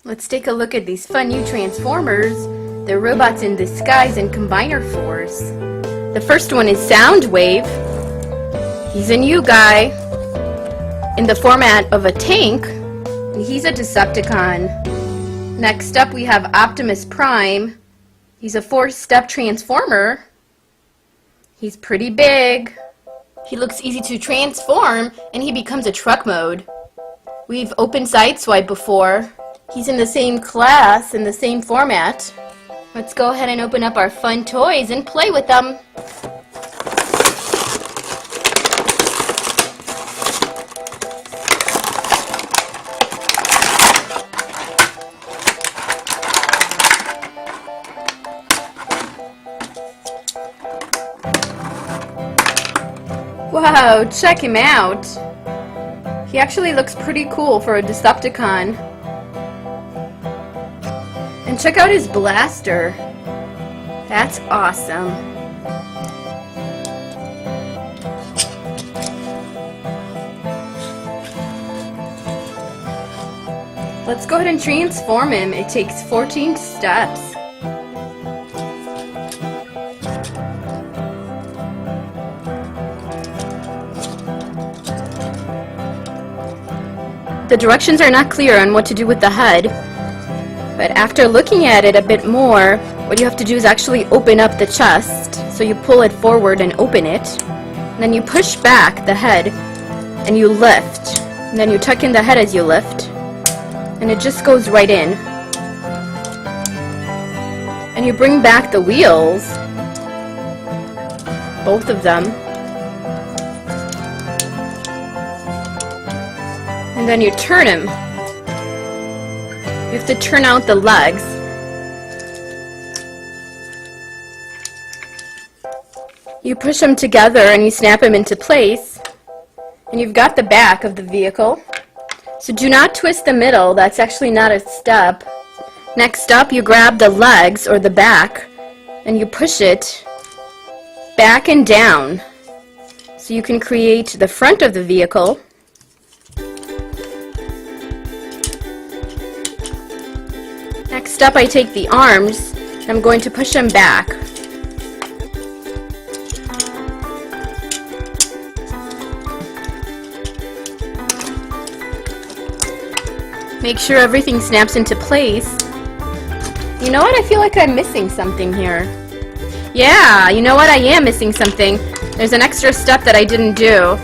Let's take a look at these fun new Transformers. They're robots in disguise and combiner force. The first one is Soundwave. He's a new guy in the format of a tank, and he's a Decepticon. Next up we have Optimus Prime. He's a 4-step transformer. He's pretty big. He looks easy to transform, and he becomes a truck mode. We've opened Sideswipe before. He's in the same class, in the same format. Let's go ahead and open up our fun toys and play with them. Wow, check him out. He actually looks pretty cool for a Decepticon. And check out his blaster. That's awesome. Let's go ahead and transform him. It takes 14 steps. The directions are not clear on what to do with the head, but after looking at it a bit more, what you have to do is actually open up the chest. So you pull it forward and open it, and then you push back the head and you lift, and then you tuck in the head as you lift, and it just goes right in. And you bring back the wheels, both of them, and then you turn him. You have to turn out the legs. You push them together and you snap them into place, and you've got the back of the vehicle. So do not twist the middle, that's actually not a step. Next up, you grab the legs or the back and you push it back and down so you can create the front of the vehicle. Next up, I take the arms and I'm going to push them back. Make sure everything snaps into place. You know what? I feel like I'm missing something here. Yeah, you know what? I am missing something. There's an extra step that I didn't do.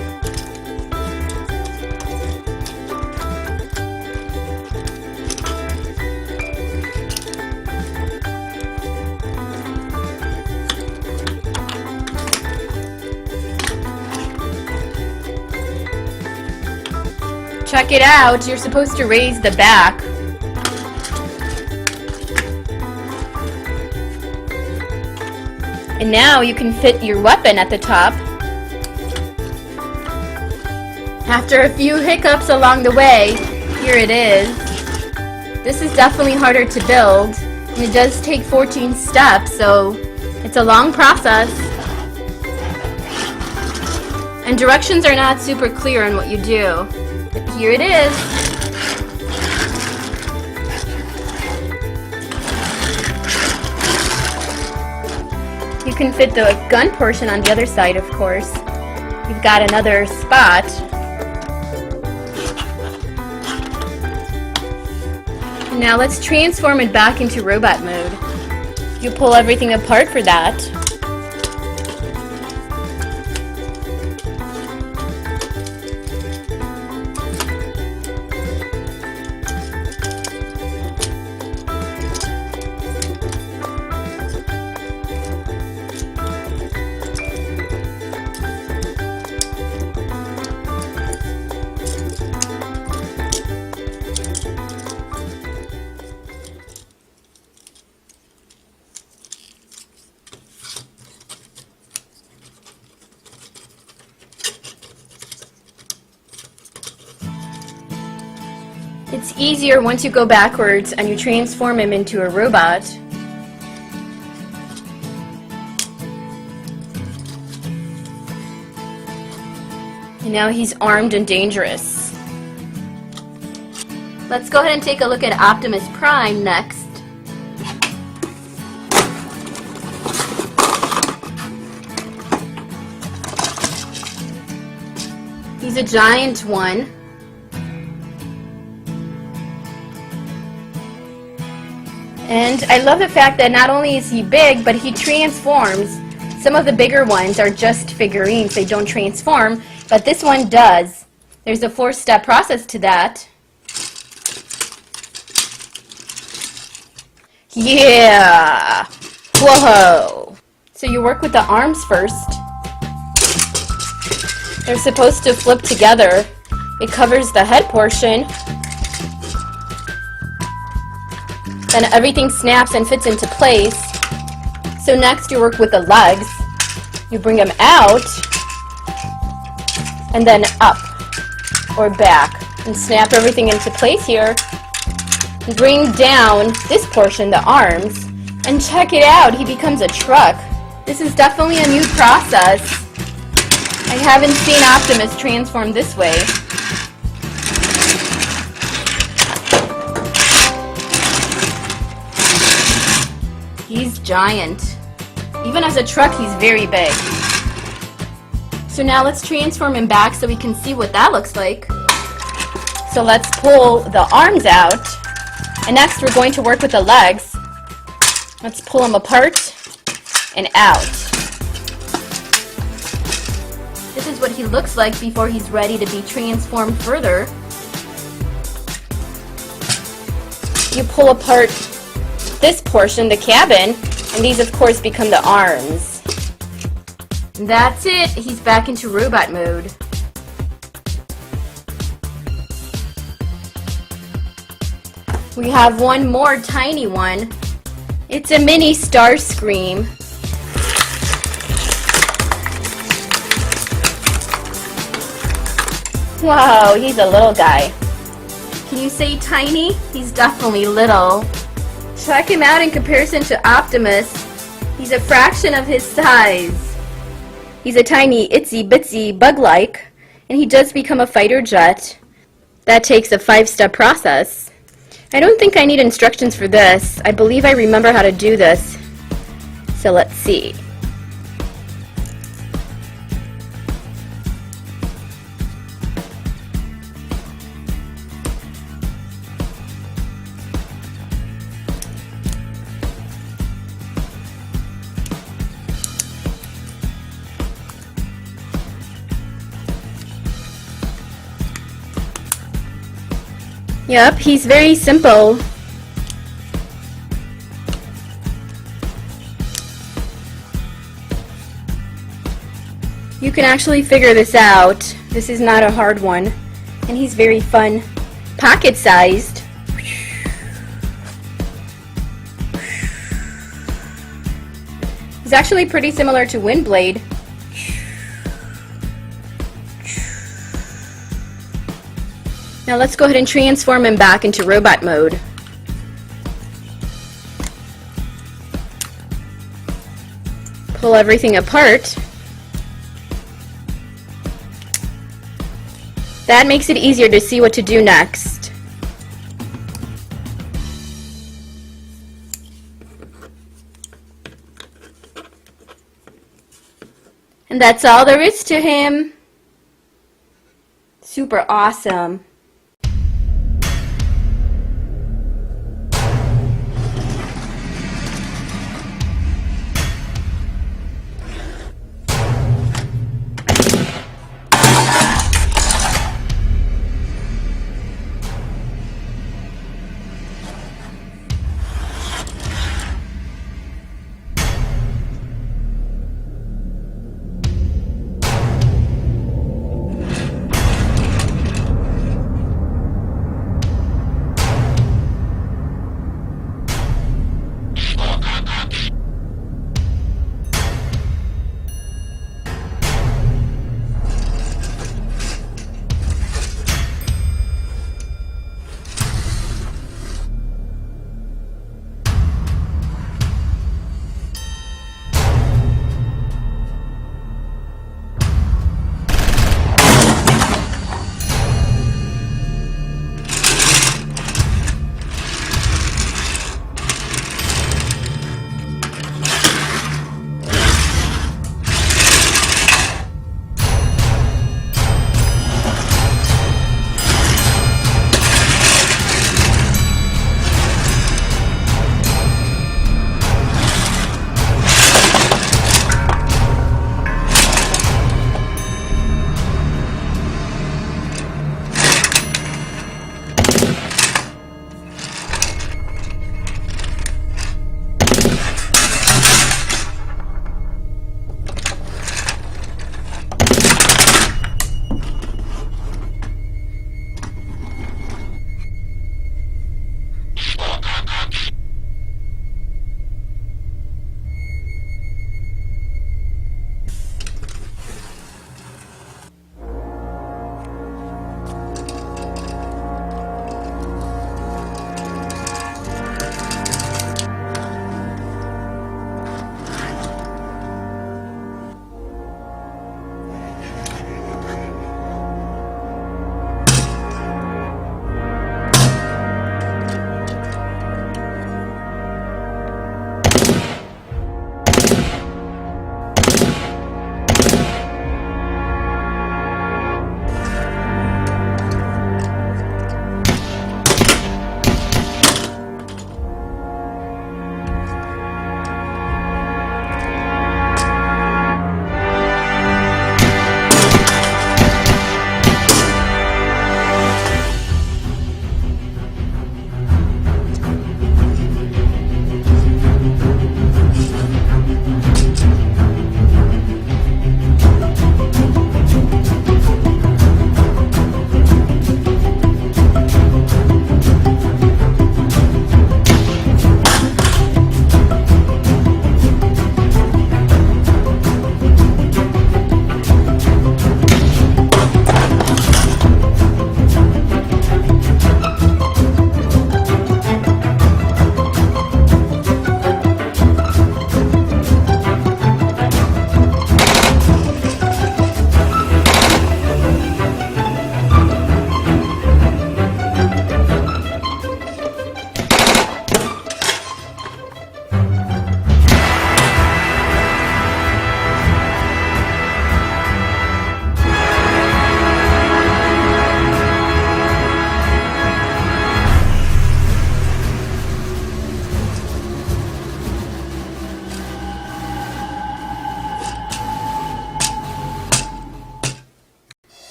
Check it out, you're supposed to raise the back. And now you can fit your weapon at the top. After a few hiccups along the way, here it is. This is definitely harder to build, and it does take 14 steps, so it's a long process. And directions are not super clear on what you do. Here it is. You can fit the gun portion on the other side, of course. You've got another spot. And now let's transform it back into robot mode. You pull everything apart for that. It's easier once you go backwards and you transform him into a robot. And now he's armed and dangerous. Let's go ahead and take a look at Optimus Prime next. He's a giant one. And I love the fact that not only is he big, but he transforms. Some of the bigger ones are just figurines, they don't transform, but this one does. There's a 4-step process to that. Yeah! Whoa! So you work with the arms first. They're supposed to flip together. It covers the head portion. Then everything snaps and fits into place. So next you work with the legs. You bring them out and then up or back and snap everything into place here. Bring down this portion, the arms, and check it out, he becomes a truck. This is definitely a new process. I haven't seen Optimus transform this way. He's giant. Even as a truck, he's very big. So now let's transform him back so we can see what that looks like. So let's pull the arms out. And next we're going to work with the legs. Let's pull them apart and out. This is what he looks like before he's ready to be transformed further. You pull apart this portion, the cabin, and these of course become the arms. And that's it, he's back into robot mode. We have one more tiny one. It's a mini Starscream. Wow, he's a little guy. Can you say tiny? He's definitely little. Check him out in comparison to Optimus. He's a fraction of his size. He's a tiny itsy bitsy bug-like, and he does become a fighter jet. That takes a 5-step process. I don't think I need instructions for this. I believe I remember how to do this. So let's see. Yep, he's very simple. You can actually figure this out. This is not a hard one. And he's very fun. Pocket-sized. He's actually pretty similar to Windblade. Now let's go ahead and transform him back into robot mode. Pull everything apart. That makes it easier to see what to do next. And that's all there is to him. Super awesome.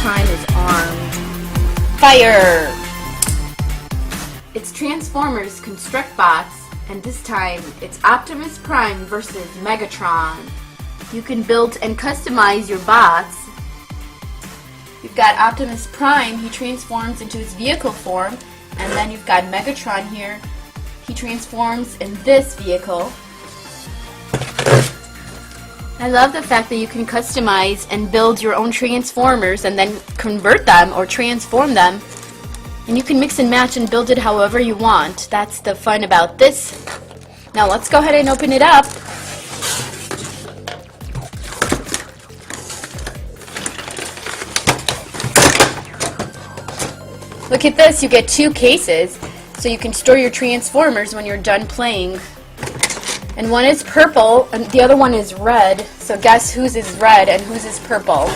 Prime is armed. Fire! It's Transformers Construct Bots, and this time it's Optimus Prime versus Megatron. You can build and customize your bots. You've got Optimus Prime, he transforms into his vehicle form, and then you've got Megatron here. He transforms in this vehicle. I love the fact that you can customize and build your own Transformers and then convert them or transform them. And you can mix and match and build it however you want. That's the fun about this. Now let's go ahead and open it up. Look at this, you get 2 cases, so you can store your Transformers when you're done playing. And one is purple, and the other one is red, so guess whose is red and whose is purple.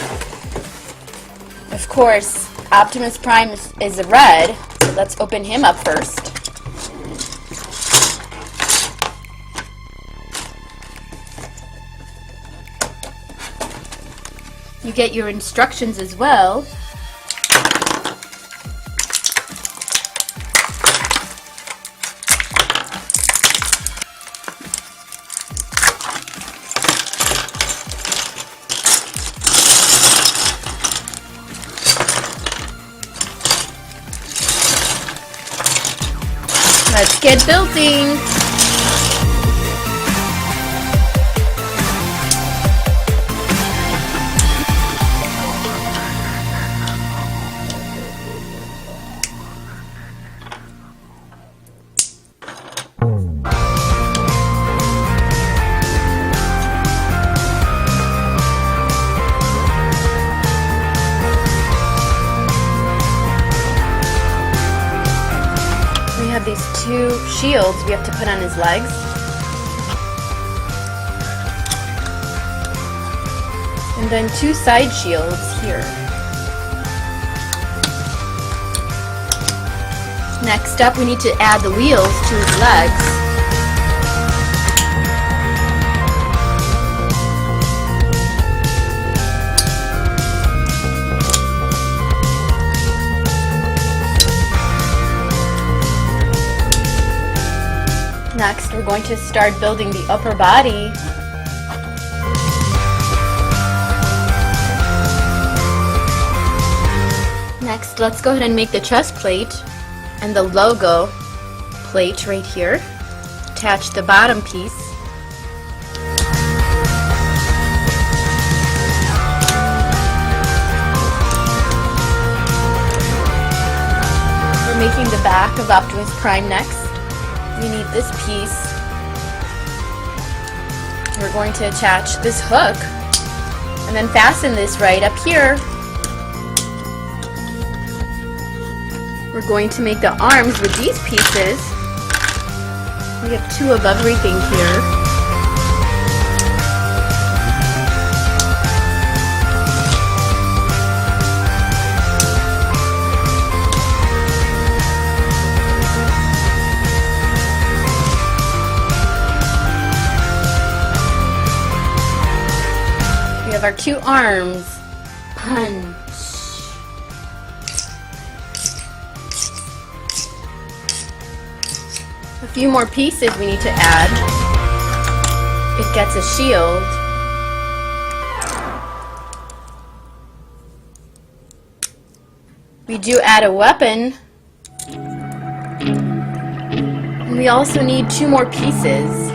Of course, Optimus Prime is red, so let's open him up first. You get your instructions as well. Let's get building! These 2 shields we have to put on his legs. And then 2 side shields here. Next up, we need to add the wheels to his legs. Next, we're going to start building the upper body. Next, let's go ahead and make the chest plate and the logo plate right here. Attach the bottom piece. We're making the back of Optimus Prime next. We need this piece. We're going to attach this hook and then fasten this right up here. We're going to make the arms with these pieces. We have 2 of everything here. We have our 2 arms. Punch. A few more pieces we need to add. It gets a shield. We do add a weapon. And we also need 2 more pieces.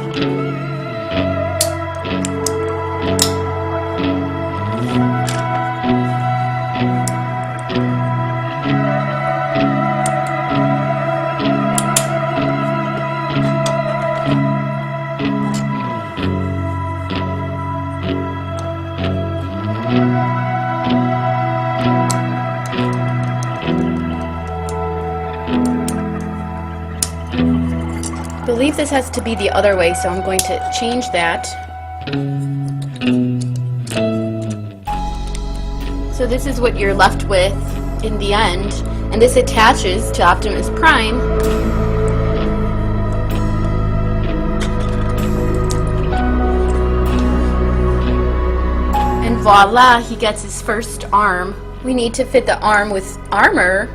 I believe this has to be the other way, so I'm going to change that. So this is what you're left with in the end, and this attaches to Optimus Prime. And voila, he gets his first arm We need to fit the arm with armor.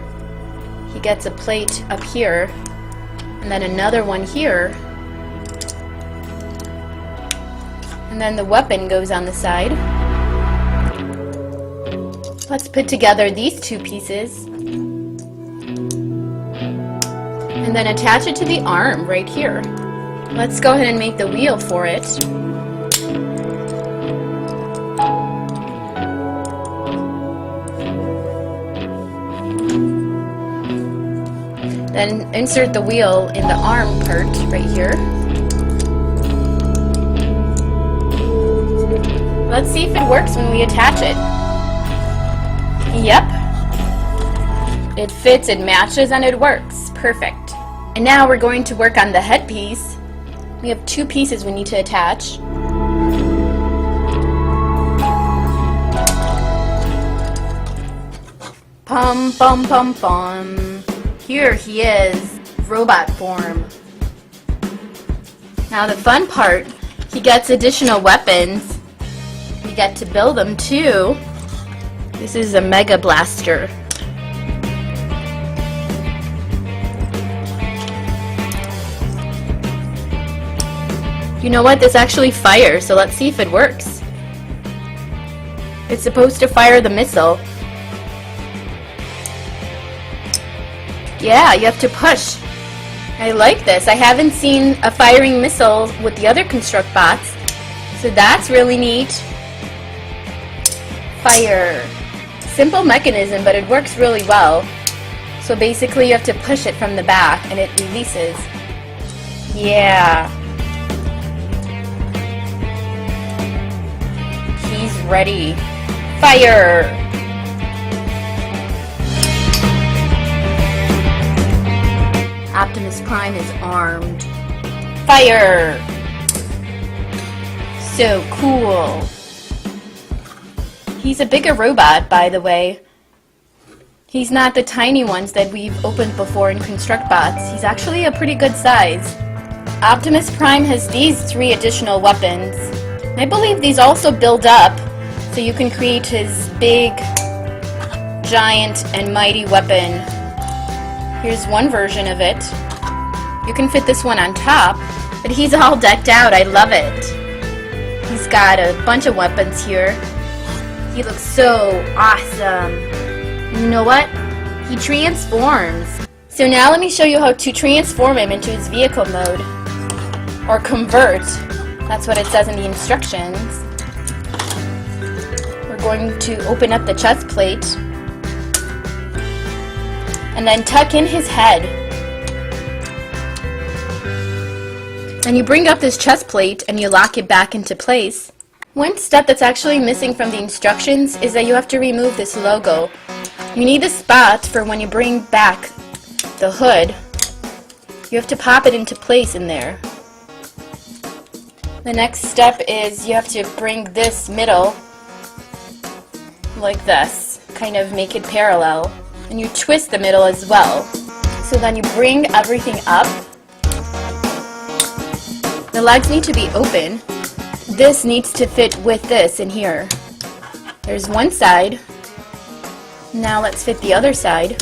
He gets a plate up here, and then another one here. And then the weapon goes on the side. Let's put together these two pieces. And then attach it to the arm right here. Let's go ahead and make the wheel for it. Then insert the wheel in the arm part right here. Let's see if it works when we attach it. Yep. It fits, it matches, and it works. Perfect. And now we're going to work on the headpiece. We have two pieces we need to attach. Pum pum pum pum. Here he is, robot form. Now the fun part, he gets additional weapons. We get to build them too. This is a Mega Blaster. You know what? This actually fires, so let's see if it works. It's supposed to fire the missile. Yeah, you have to push. I like this. I haven't seen a firing missile with the other Construct bots, so that's really neat. Fire. Simple mechanism, but it works really well. So basically you have to push it from the back and it releases. Yeah. He's ready. Fire! Optimus Prime is armed. Fire! So cool. He's a bigger robot, by the way. He's not the tiny ones that we've opened before in Construct bots. He's actually a pretty good size. Optimus Prime has these 3 additional weapons. I believe these also build up, so you can create his big, giant, and mighty weapon. Here's one version of it. You can fit this one on top, but he's all decked out. I love it. He's got a bunch of weapons here. He looks so awesome. You know what? He transforms. So now let me show you how to transform him into his vehicle mode. Or convert. That's what it says in the instructions. We're going to open up the chest plate and then tuck in his head. And you bring up this chest plate and you lock it back into place. One step that's actually missing from the instructions is that you have to remove this logo. You need a spot for when you bring back the hood. You have to pop it into place in there. The next step is you have to bring this middle like this, kind of make it parallel, and you twist the middle as well. So then you bring everything up. The legs need to be open. This needs to fit with this in here. There's one side. Now let's fit the other side.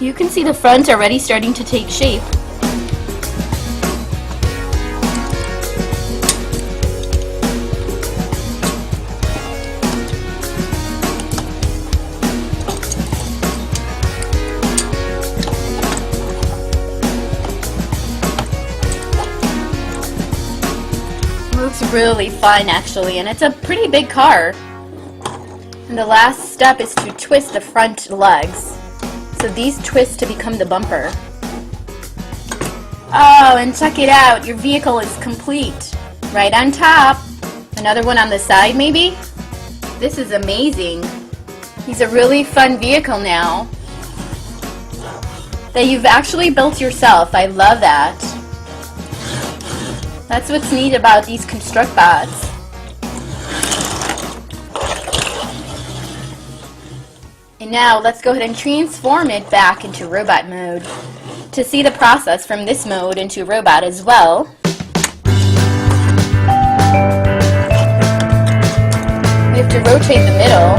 You can see the front already starting to take shape. Looks really fun actually, and it's a pretty big car. And the last step is to twist the front legs. So these twist to become the bumper. Oh, and check it out, your vehicle is complete. Right on top. Another one on the side maybe? This is amazing. He's a really fun vehicle now. That you've actually built yourself. I love that. That's what's neat about these Construct bots. And now let's go ahead and transform it back into robot mode. To see the process from this mode into robot as well, We have to rotate the middle.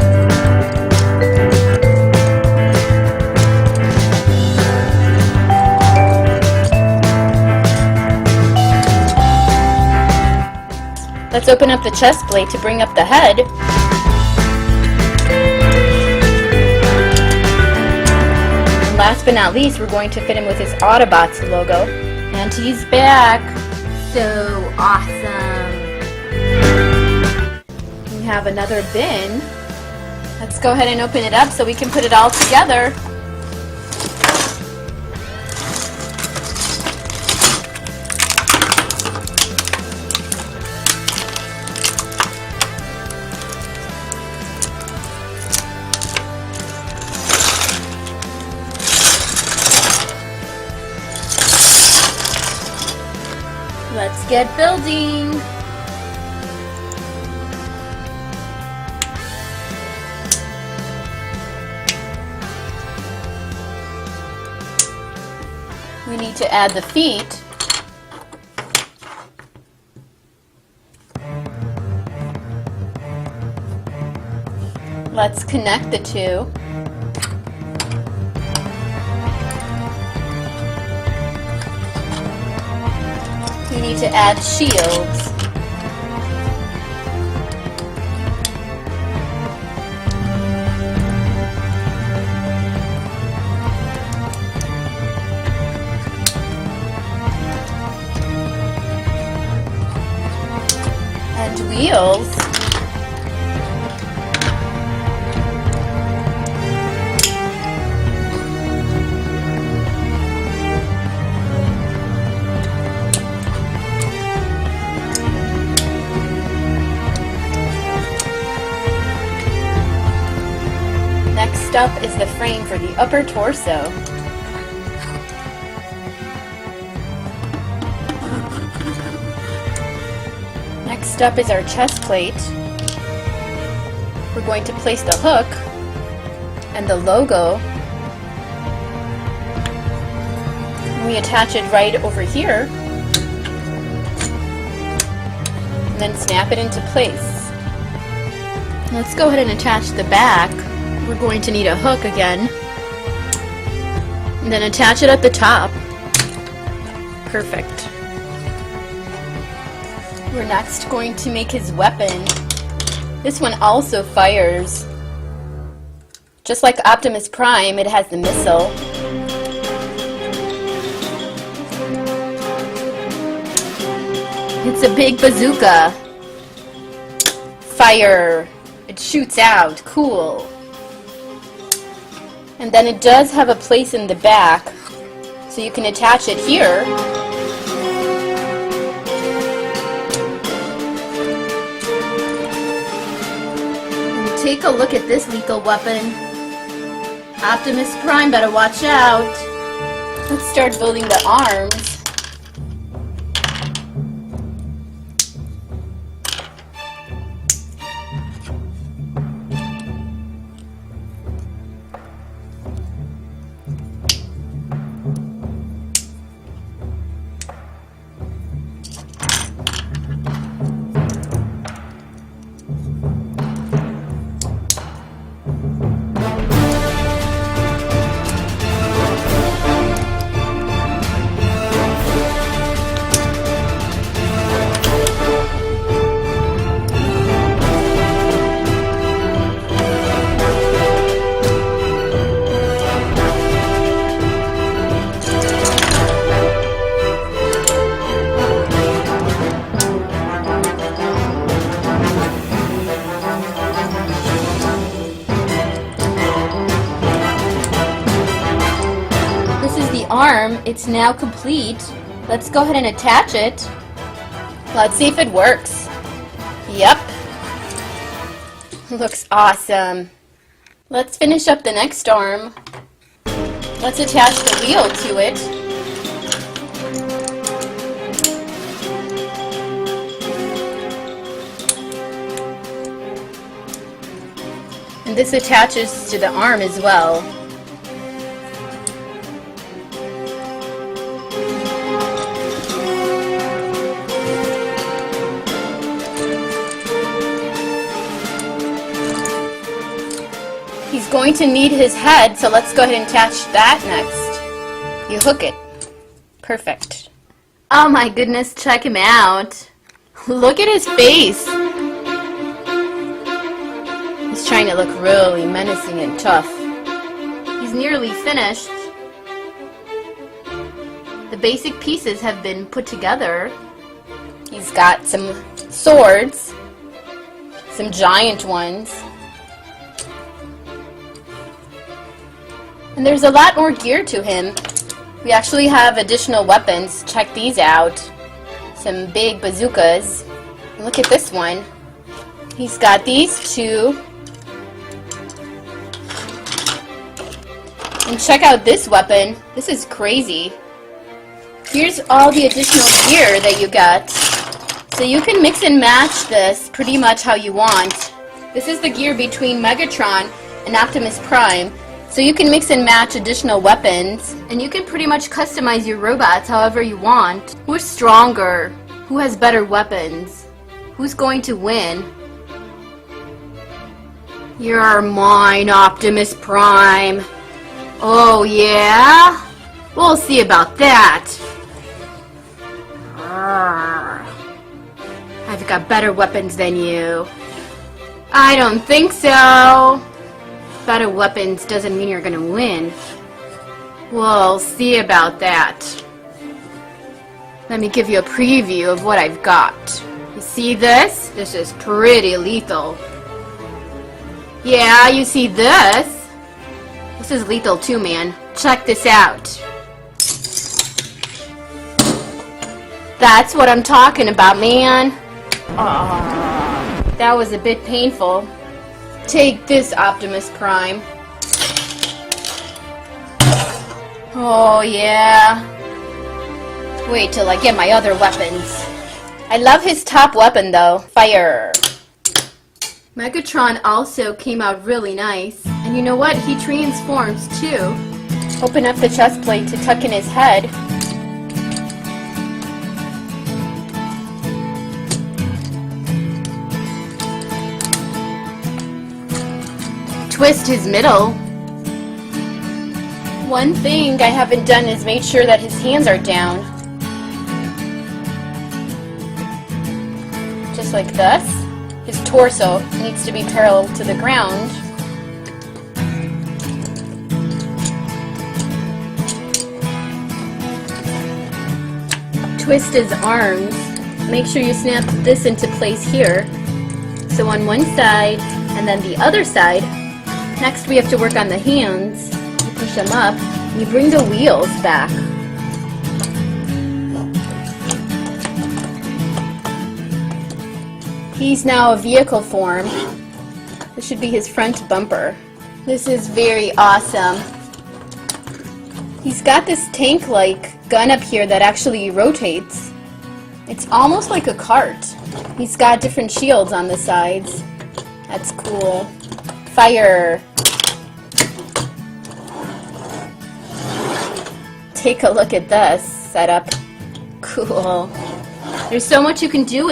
Let's open up the chest plate to bring up the head. And last but not least, we're going to fit him with his Autobots logo. And he's back. So awesome. We have another bin. Let's go ahead and open it up so we can put it all together. Let's get building! We need to add the feet. Let's connect the two. We need to add shields. And wheels. Next up is the frame for the upper torso. Next up is our chest plate. We're going to place the hook and the logo. We attach it right over here and then snap it into place. Let's go ahead and attach the back. We're going to need a hook again, and then attach it at the top. Perfect. We're next going to make his weapon. This one also fires. Just like Optimus Prime, it has the missile. It's a big bazooka. Fire. It shoots out. Cool. And then it does have a place in the back, so you can attach it here. And take a look at this lethal weapon. Optimus Prime better watch out. Let's start building the arms. Arm, it's now complete. Let's go ahead and attach it. Let's see if it works. Yep. Looks awesome. Let's finish up the next arm. Let's attach the wheel to it. And this attaches to the arm as well. going to need his head, so let's go ahead and attach that next. You hook it. Perfect. Oh my goodness, check him out. Look at his face. He's trying to look really menacing and tough. He's nearly finished. The basic pieces have been put together. He's got some swords, some giant ones. And there's a lot more gear to him. We actually have additional weapons. Check these out. Some big bazookas. Look at this one. He's got these two. And check out this weapon. This is crazy. Here's all the additional gear that you got. So you can mix and match this pretty much how you want. This is the gear between Megatron and Optimus Prime. So you can mix and match additional weapons, and you can pretty much customize your robots however you want. Who's stronger? Who has better weapons? Who's going to win? You're mine, Optimus Prime. Oh yeah? We'll see about that. I've got better weapons than you. I don't think so. Better weapons doesn't mean you're gonna win. We'll see about that. Let me give you a preview of what I've got. You see this? This is pretty lethal. Yeah, you see this? This is lethal too, man. Check this out. That's what I'm talking about, man. That was a bit painful. Take this, Optimus Prime. Oh, yeah. Wait till I get my other weapons. I love his top weapon, though. Fire. Megatron also came out really nice. And you know what? He transforms, too. Open up the chest plate to tuck in his head. Twist his middle. One thing I haven't done is made sure that his hands are down. Just like this. His torso needs to be parallel to the ground. Twist his arms. Make sure you snap this into place here. So on one side and then the other side. Next we have to work on the hands. You push them up and you bring the wheels back. He's now a vehicle form. This should be his front bumper. This is very awesome. He's got this tank-like gun up here that actually rotates. It's almost like a cart. He's got different shields on the sides. That's cool. Fire! Take a look at this setup. Cool. There's so much you can do with